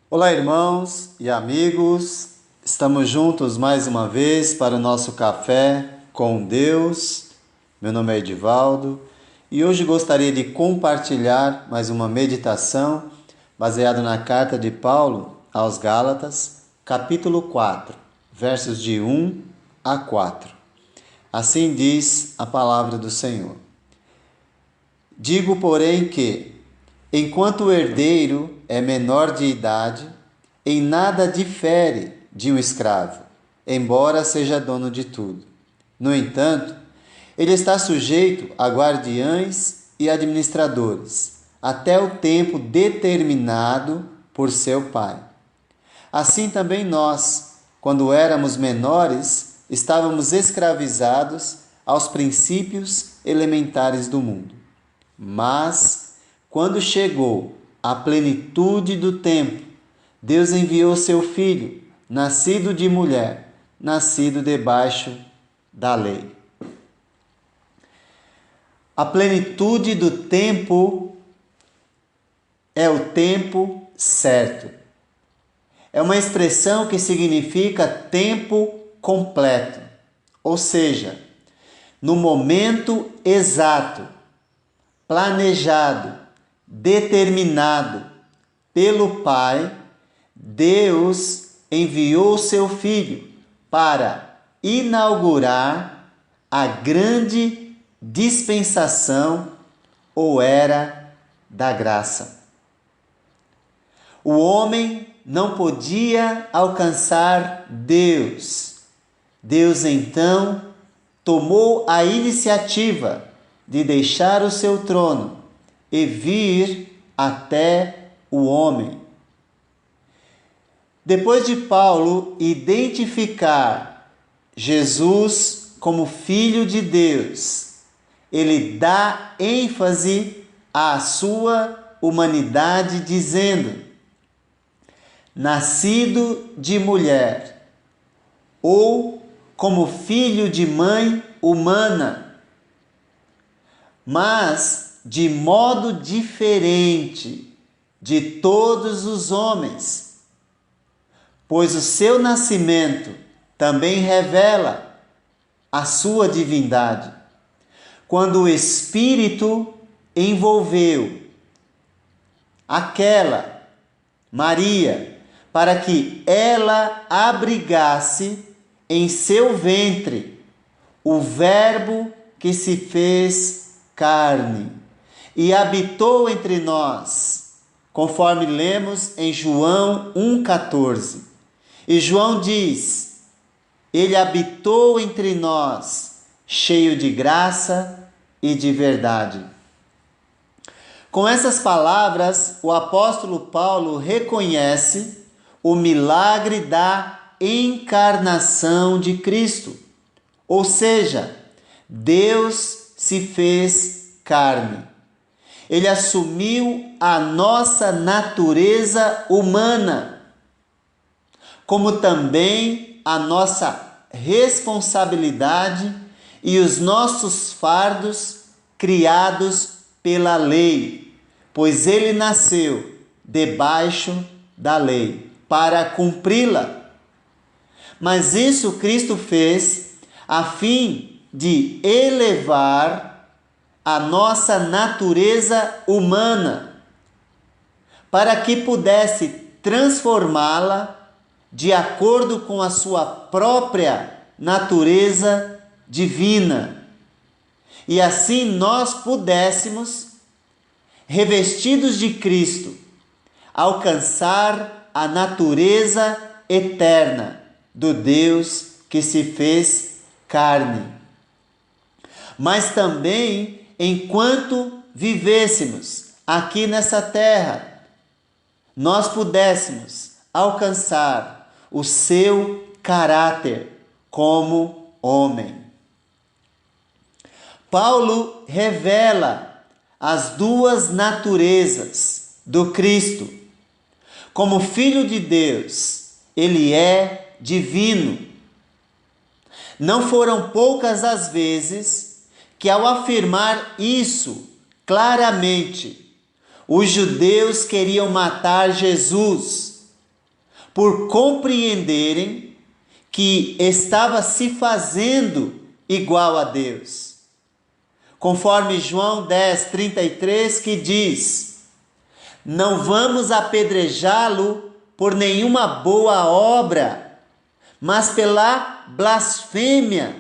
Olá, irmãos e amigos, estamos juntos mais uma vez para o nosso café com Deus. Meu nome é Edivaldo e hoje gostaria de compartilhar mais uma meditação baseada na carta de Paulo aos Gálatas, capítulo 4, versos de 1 a 4. Assim diz a palavra do Senhor. Digo, porém, que enquanto o herdeiro é menor de idade, em nada difere de um escravo, embora seja dono de tudo. No entanto, ele está sujeito a guardiães e administradores, até o tempo determinado por seu pai. Assim também nós, quando éramos menores, estávamos escravizados aos princípios elementares do mundo. Mas, quando chegou a plenitude do tempo, Deus enviou seu Filho, nascido de mulher, nascido debaixo da lei. A plenitude do tempo é o tempo certo. É uma expressão que significa tempo completo, ou seja, no momento exato, planejado, determinado pelo Pai, Deus enviou seu Filho para inaugurar a grande dispensação ou era da graça. O homem não podia alcançar Deus. Deus então tomou a iniciativa de deixar o seu trono e vir até o homem. Depois de Paulo identificar Jesus como Filho de Deus, ele dá ênfase à sua humanidade, dizendo: nascido de mulher, ou como filho de mãe humana, mas de modo diferente de todos os homens, pois o seu nascimento também revela a sua divindade. Quando o Espírito envolveu aquela Maria para que ela abrigasse em seu ventre o Verbo que se fez carne e habitou entre nós, conforme lemos em João 1,14. E João diz: ele habitou entre nós, cheio de graça e de verdade. Com essas palavras, o apóstolo Paulo reconhece o milagre da encarnação de Cristo, ou seja, Deus se fez carne. Ele assumiu a nossa natureza humana, como também a nossa responsabilidade e os nossos fardos criados pela lei, pois ele nasceu debaixo da lei para cumpri-la. Mas isso Cristo fez a fim de elevar a nossa natureza humana, para que pudesse transformá-la de acordo com a sua própria natureza divina. E assim nós pudéssemos, revestidos de Cristo, alcançar a natureza eterna do Deus que se fez carne. Mas também, enquanto vivêssemos aqui nessa terra, nós pudéssemos alcançar o seu caráter como homem. Paulo revela as duas naturezas do Cristo. Como Filho de Deus, ele é divino. Não foram poucas as vezes que, ao afirmar isso claramente, os judeus queriam matar Jesus, por compreenderem que estava se fazendo igual a Deus. Conforme João 10:33, que diz: não vamos apedrejá-lo por nenhuma boa obra, mas pela blasfêmia,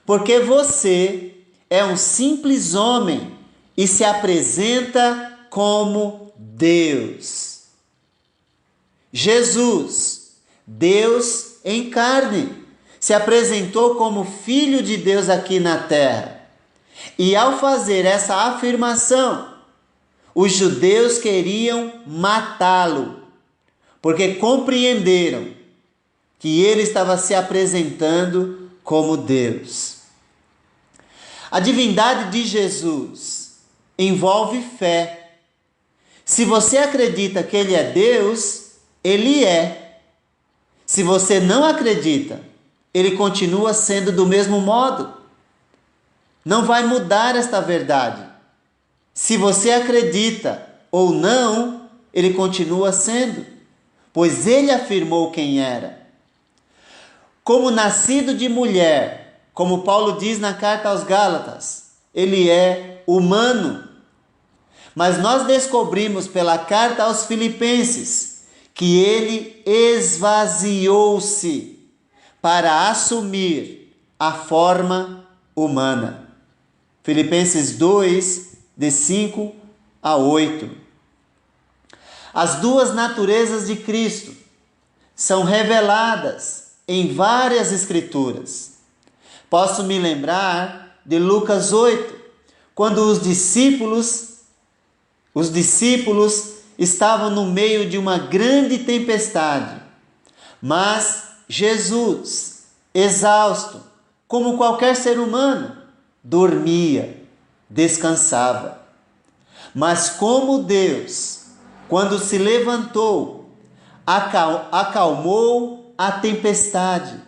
porque você é um simples homem e se apresenta como Deus. Jesus, Deus em carne, se apresentou como Filho de Deus aqui na terra. E ao fazer essa afirmação, os judeus queriam matá-lo, porque compreenderam que ele estava se apresentando como Deus. A divindade de Jesus envolve fé. Se você acredita que ele é Deus, ele é. Se você não acredita, ele continua sendo do mesmo modo. Não vai mudar esta verdade. Se você acredita ou não, ele continua sendo, pois ele afirmou quem era. Como nascido de mulher, como Paulo diz na carta aos Gálatas, ele é humano. Mas nós descobrimos pela carta aos Filipenses que ele esvaziou-se para assumir a forma humana. Filipenses 2, de 5 a 8. As duas naturezas de Cristo são reveladas em várias escrituras. Posso me lembrar de Lucas 8, quando os discípulos estavam no meio de uma grande tempestade, mas Jesus, exausto, como qualquer ser humano, dormia, descansava. Mas como Deus, quando se levantou, acalmou a tempestade.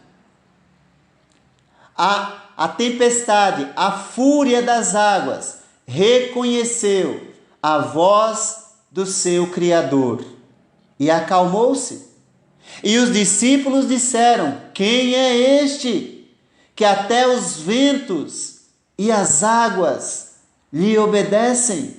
A tempestade, a fúria das águas, reconheceu a voz do seu Criador e acalmou-se. E os discípulos disseram: quem é este que até os ventos e as águas lhe obedecem?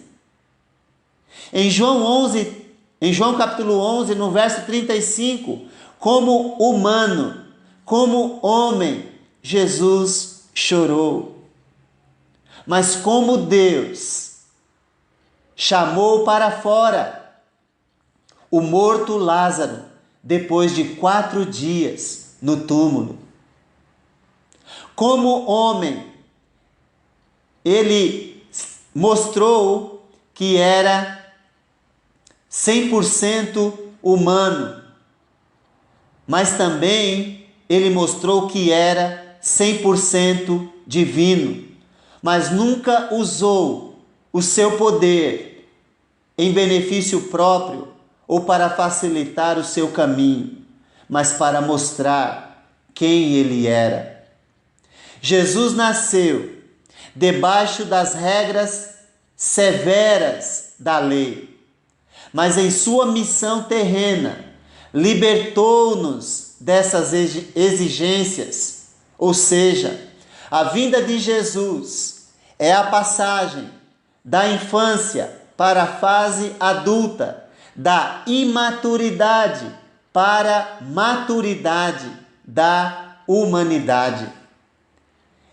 Em João capítulo 11, no verso 35, como humano, como homem, Jesus chorou. Mas como Deus, chamou para fora o morto Lázaro depois de 4 dias no túmulo. Como homem, ele mostrou que era 100% humano, mas também ele mostrou que era 100% divino, mas nunca usou o seu poder em benefício próprio ou para facilitar o seu caminho, mas para mostrar quem ele era. Jesus nasceu debaixo das regras severas da lei, mas em sua missão terrena libertou-nos dessas exigências, ou seja, a vinda de Jesus é a passagem da infância para a fase adulta, da imaturidade para a maturidade da humanidade.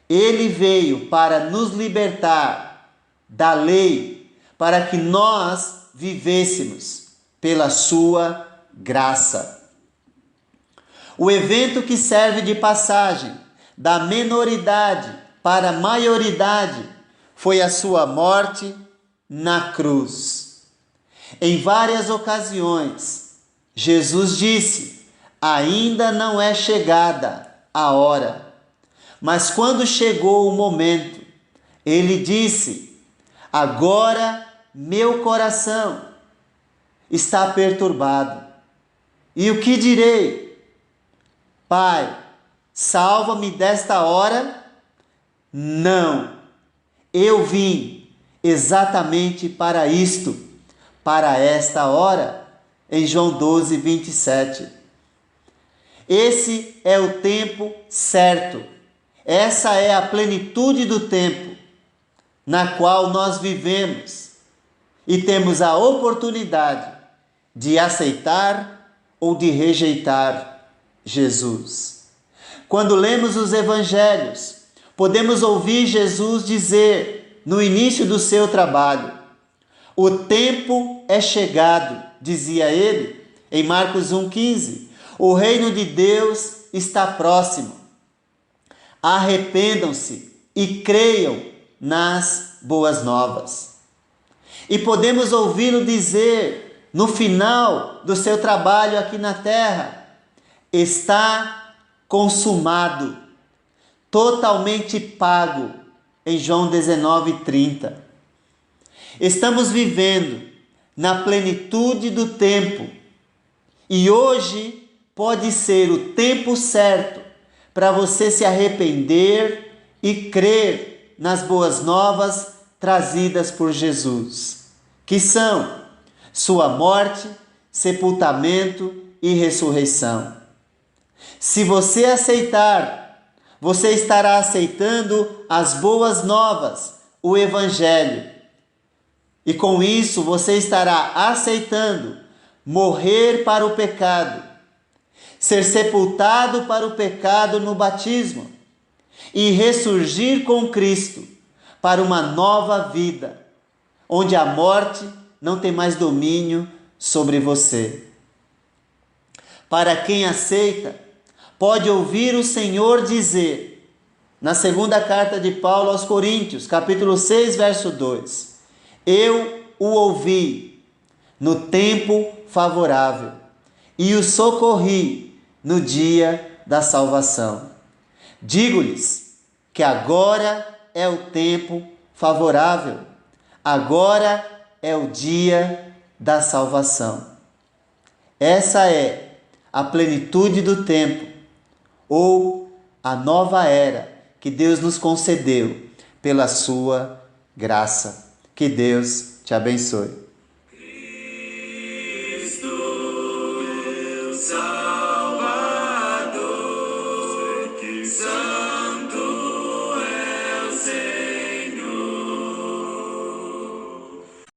Ele veio para nos libertar da lei, para que nós vivêssemos pela sua graça. O evento que serve de passagem da menoridade para a maioridade foi a sua morte na cruz. Em várias ocasiões, Jesus disse: ainda não é chegada a hora. Mas quando chegou o momento, ele disse: agora meu coração está perturbado. E o que direi? Pai, salva-me desta hora? Não, eu vim exatamente para isto, para esta hora, em João 12, 27. Esse é o tempo certo. Essa é a plenitude do tempo na qual nós vivemos e temos a oportunidade de aceitar ou de rejeitar Jesus. Quando lemos os evangelhos, podemos ouvir Jesus dizer no início do seu trabalho: o tempo é chegado, dizia ele em Marcos 1,15. O reino de Deus está próximo. Arrependam-se e creiam nas boas novas. E podemos ouvi-lo dizer no final do seu trabalho aqui na terra: está consumado, totalmente pago, em João 19,30. Estamos vivendo na plenitude do tempo e hoje pode ser o tempo certo para você se arrepender e crer nas boas novas trazidas por Jesus, que são sua morte, sepultamento e ressurreição. Se você aceitar, você estará aceitando as boas novas, o Evangelho. E com isso você estará aceitando morrer para o pecado, ser sepultado para o pecado no batismo e ressurgir com Cristo para uma nova vida, onde a morte não tem mais domínio sobre você. Para quem aceita, pode ouvir o Senhor dizer, na segunda carta de Paulo aos Coríntios, capítulo 6, verso 2, eu o ouvi no tempo favorável e o socorri no dia da salvação. Digo-lhes que agora é o tempo favorável, agora é o dia da salvação. Essa é a plenitude do tempo, ou a nova era que Deus nos concedeu pela sua graça. Que Deus te abençoe.